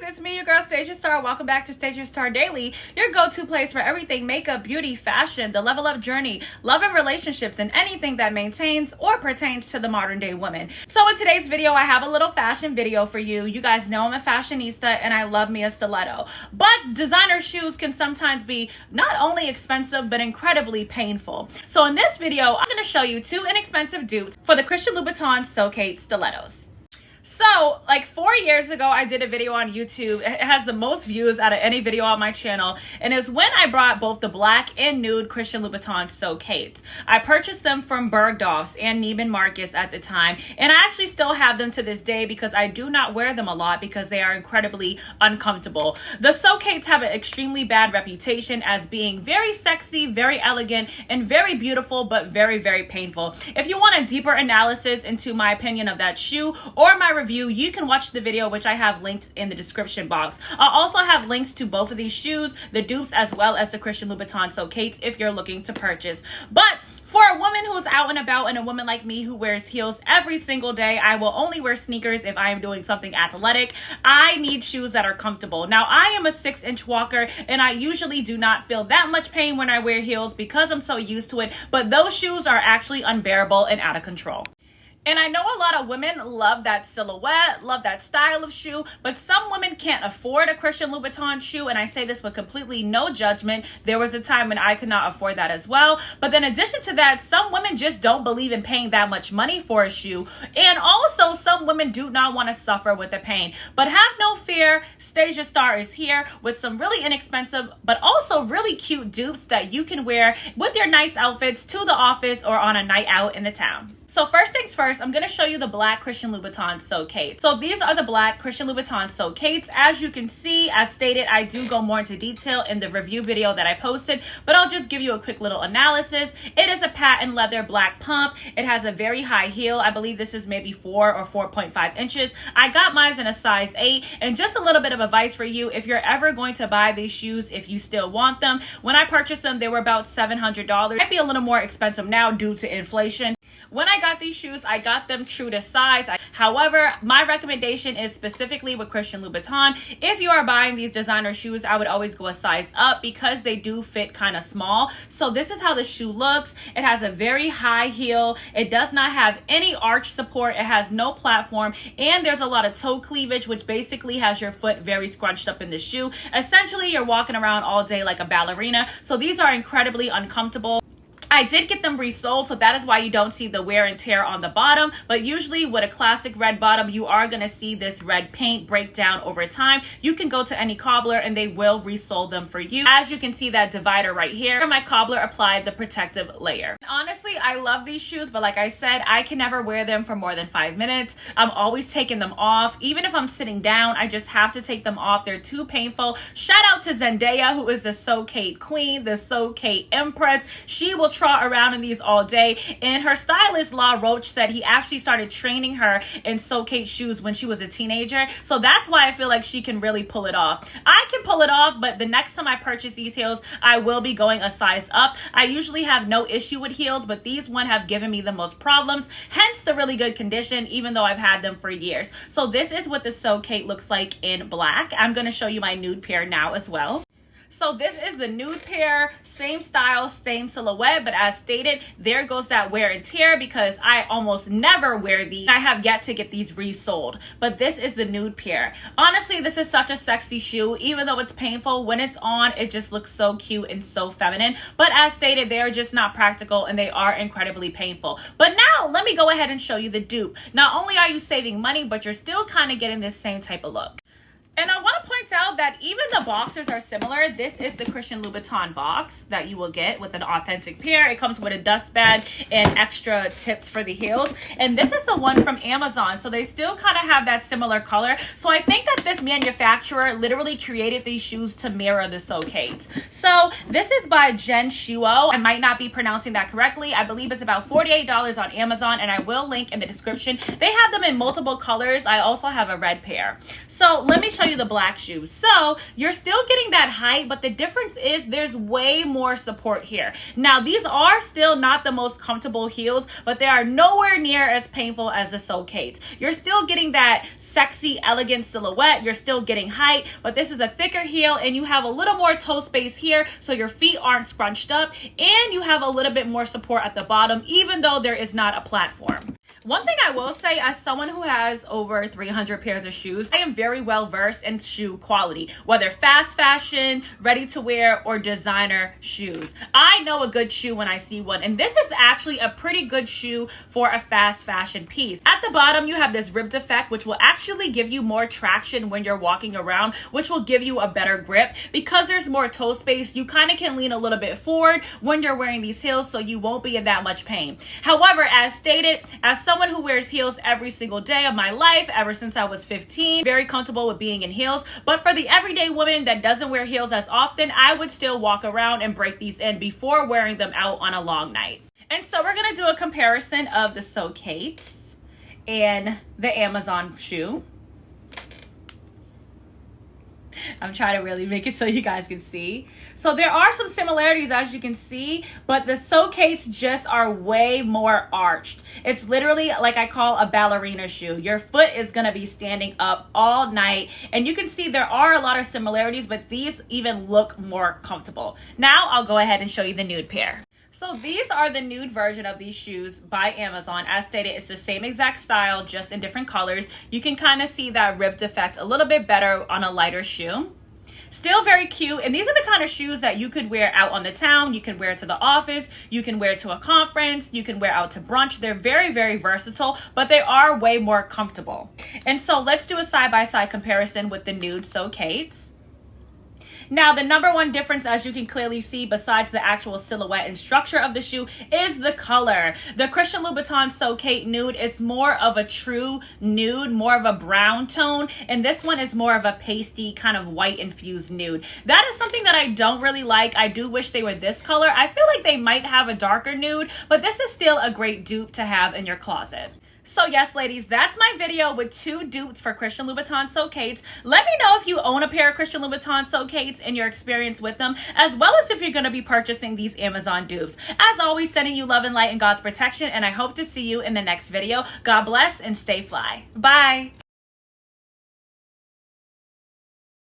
it's me, your girl Stasia Star. Welcome back to Stasia Star Daily, your go-to place for everything makeup, beauty, fashion, the level up journey, love and relationships, and anything that maintains or pertains to the modern day woman. So in today's video, I have a little fashion video for you. You guys know I'm a fashionista and I love me a stiletto. But designer shoes can sometimes be not only expensive, but incredibly painful. So in this video, I'm going to show you two inexpensive dupes for the Louboutin So Kate stilettos. So, like 4 years ago, I did a video on YouTube. It has the most views out of any video on my channel. And it's when I brought both the black and nude Louboutin So Kate. I purchased them from Bergdorf's and Neiman Marcus at the time. And I actually still have them to this day because I do not wear them a lot because they are incredibly uncomfortable. The So Kates have an extremely bad reputation as being very sexy, very elegant, and very beautiful, but very, very painful. If you want a deeper analysis into my opinion of that shoe or my review, you can watch the video, which I have linked in the description box. I'll also have links to both of these shoes, the dupes as well as the Louboutin So Kate, if you're looking to purchase. But for a woman who's out and about and a woman like me who wears heels every single day, I will only wear sneakers if I am doing something athletic. I need shoes that are comfortable. Now, I am a 6-inch walker and I usually do not feel that much pain when I wear heels because I'm so used to it, but those shoes are actually unbearable and out of control. And I know a lot of women love that silhouette, love that style of shoe, but some women can't afford a Louboutin shoe, and I say this with completely no judgment. There was a time when I could not afford that as well. But in addition to that, some women just don't believe in paying that much money for a shoe. And also, some women do not want to suffer with the pain. But have no fear, Stasia Star is here with some really inexpensive, but also really cute dupes that you can wear with your nice outfits to the office or on a night out in the town. So first things first, I'm going to show you the black Louboutin So Kate. So these are the black Louboutin So Kates. As you can see, as stated, I do go more into detail in the review video that I posted, but I'll just give you a quick little analysis. It is a patent leather black pump. It has a very high heel. I believe this is maybe 4 or 4.5 inches. I got mine in a size 8, and just a little bit of advice for you, if you're ever going to buy these shoes, if you still want them, when I purchased them, they were about $700. Might be a little more expensive now due to inflation. When I got these shoes, I got them true to size. However, my recommendation is specifically with Louboutin. If you are buying these designer shoes, I would always go a size up because they do fit kind of small. So this is how the shoe looks. It has a very high heel. It does not have any arch support. It has no platform. And there's a lot of toe cleavage, which basically has your foot very scrunched up in the shoe. Essentially, you're walking around all day like a ballerina. So these are incredibly uncomfortable. I did get them resold, so that is why you don't see the wear and tear on the bottom. But usually with a classic red bottom, you are going to see this red paint break down over time. You can go to any cobbler and they will resole them for you. As you can see that divider right here, my cobbler applied the protective layer. Honestly, I love these shoes, but like I said, I can never wear them for more than 5 minutes. I'm always taking them off. Even if I'm sitting down, I just have to take them off. They're too painful. Shout out to Zendaya, who is the So Kate queen, the So Kate empress. She will trot around in these all day, and her stylist La Roche said he actually started training her in So Kate shoes when she was a teenager, so that's why I feel like she can really pull it off. I can pull it off, but the next time I purchase these heels, I will be going a size up. I usually have no issue with heels, but these one have given me the most problems, hence the really good condition, even though I've had them for years. So this is what the So Kate looks like in black. I'm going to show you my nude pair now as well. So this is the nude pair, same style, same silhouette, but as stated, there goes that wear and tear because I almost never wear these. I have yet to get these resold, but this is the nude pair. Honestly, this is such a sexy shoe. Even though it's painful, when it's on, it just looks so cute and so feminine. But as stated, they're just not practical and they are incredibly painful. But now let me go ahead and show you the dupe. Not only are you saving money, but you're still kind of getting this same type of look. And I want to point out that even the boxers are similar. This is the Louboutin box that you will get with an authentic pair. It comes with a dust bag and extra tips for the heels. And this is the one from Amazon. So they still kind of have that similar color. So I think that this manufacturer literally created these shoes to mirror the So Kates. So this is by Jen Shuo. I might not be pronouncing that correctly. I believe it's about $48 on Amazon, and I will link in the description. They have them in multiple colors. I also have a red pair. So let me show you the black shoes. So you're still getting that height, but the difference is there's way more support here. Now these are still not the most comfortable heels, but they are nowhere near as painful as the So Kates. You're still getting that sexy, elegant silhouette. You're still getting height, but this is a thicker heel and you have a little more toe space here so your feet aren't scrunched up, and you have a little bit more support at the bottom even though there is not a platform. One thing I will say, as someone who has over 300 pairs of shoes, I am very well versed in shoe quality, whether fast fashion, ready to wear, or designer shoes. I know a good shoe when I see one, and this is actually a pretty good shoe for a fast fashion piece. At the bottom, you have this ribbed effect, which will actually give you more traction when you're walking around, which will give you a better grip. Because there's more toe space, you kind of can lean a little bit forward when you're wearing these heels, so you won't be in that much pain. However, as stated, as someone who wears heels every single day of my life ever since I was 15, very comfortable with being in heels. But for the everyday woman that doesn't wear heels as often, I would still walk around and break these in before wearing them out on a long night. And so we're gonna do a comparison of the So Kate and the Amazon shoe. I'm trying to really make it so you guys can see. So there are some similarities, as you can see, but the So Kates just are way more arched. It's literally like I call a ballerina shoe. Your foot is gonna be standing up all night, and you can see there are a lot of similarities, but these even look more comfortable. Now I'll go ahead and show you the nude pair. So these are the nude version of these shoes by Amazon. As stated, it's the same exact style, just in different colors. You can kind of see that ribbed effect a little bit better on a lighter shoe. Still very cute, and these are the kind of shoes that you could wear out on the town, you can wear to the office, you can wear to a conference, you can wear out to brunch. They're very, very versatile, but they are way more comfortable. And so let's do a side-by-side comparison with the Nude So Kates. Now, the number one difference, as you can clearly see, besides the actual silhouette and structure of the shoe, is the color. The Christian Louboutin So Kate Nude is more of a true nude, more of a brown tone, and this one is more of a pasty, kind of white infused nude. That is something that I don't really like. I do wish they were this color. I feel like they might have a darker nude, but this is still a great dupe to have in your closet. So yes, ladies, that's my video with 2 dupes for Christian Louboutin So Kates. Let me know if you own a pair of Christian Louboutin So Kates and your experience with them, as well as if you're going to be purchasing these Amazon dupes. As always, sending you love and light and God's protection, and I hope to see you in the next video. God bless and stay fly. Bye.